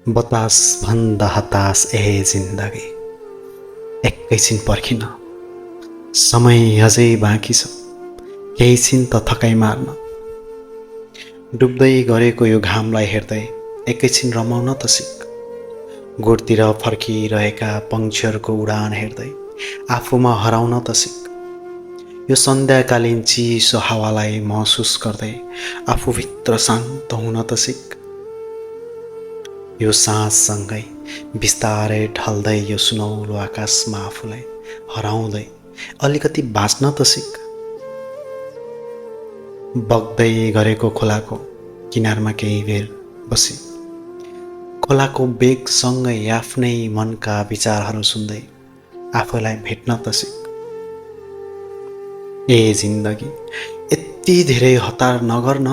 बतास भन्दा हतास ए जिन्दगी। एकैछिन पर्खिन, समय अझै बाँकी छ, केही छिन त थकाइ मार्न। डुब्दै गरेको यो घामलाई हेर्दै एकैछिन रमाउन त सिक। गोठतिर फर्किरहेका पङ्क्षीहरूको उडान हेर्दै आफूमा हराउन त सिक। यो सन्ध्याकालीन चिसो हावालाई महसुस गर्दै आफूभित्र शान्त हुन त सिक। यो साँझसँगै बिस्तारै ढल्दै यो सुनौलो आकाशमा आफूलाई हराउँदै अलिकति बाँच्न त सिक। बग्दै गरेको खोलाको किनारमा केही बेर बसी खोलाको बेगसँगै आफ्नै मनका विचारहरू सुन्दै आफूलाई भेट्न त सिक। ए जिन्दगी, यति धेरै हतार नगर न,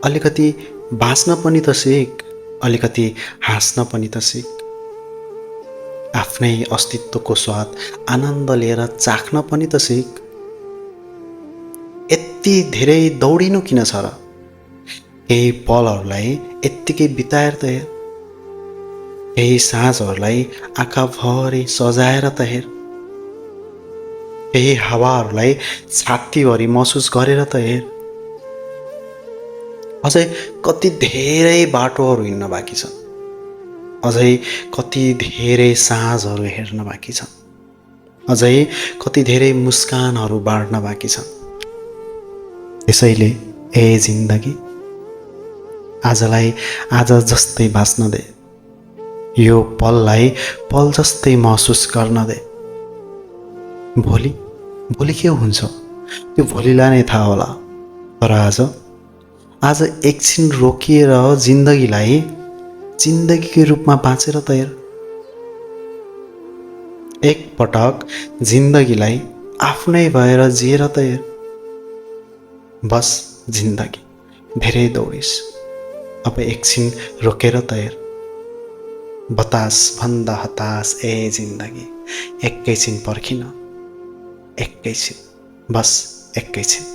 अलिकति बाँच्न पनि त सिक, अलिकति हाँस्न पनि त सिक। आफ्नै अस्तित्वको स्वाद आनन्द लिएर चाख्न पनि त सिक। यति धेरै दौडिनु किन छ र? केही पलहरूलाई यत्तिकै बिताएर त हेर, केही साँझहरूलाई आँखाभरि सजाएर त हेर, केही हावाहरूलाई छातीभरि महसुस गरेर त हेर। अझै कति धेरै बाटोहरू हिँड्न बाँकी छन्, अझै कति धेरै साँझहरू हेर्न बाँकी छन्, अझै कति धेरै मुस्कानहरू बाँड्न बाँकी छन्। त्यसैले ए जिन्दगी, आजलाई आज जस्तै बाँच्न दे, यो पललाई पल जस्तै महसुस गर्न दे। भोलि भोलि के हुन्छ त्यो भोलिलाई नै थाहा होला। तर आज एकछिन रोकिएर जिन्दगीलाई जिन्दगीकै रूपमा बाँचेर त हेर। एक पटक जिन्दगीलाई आफ्नै भएर जिएर त हेर। बस जिन्दगी, धेरै दौडिस, अब एकछिन रोकेर त हेर। बतास भन्दा हतास ए जिन्दगी। एकैछिन पर्खिन, एकैछिन, बस एकैछिन।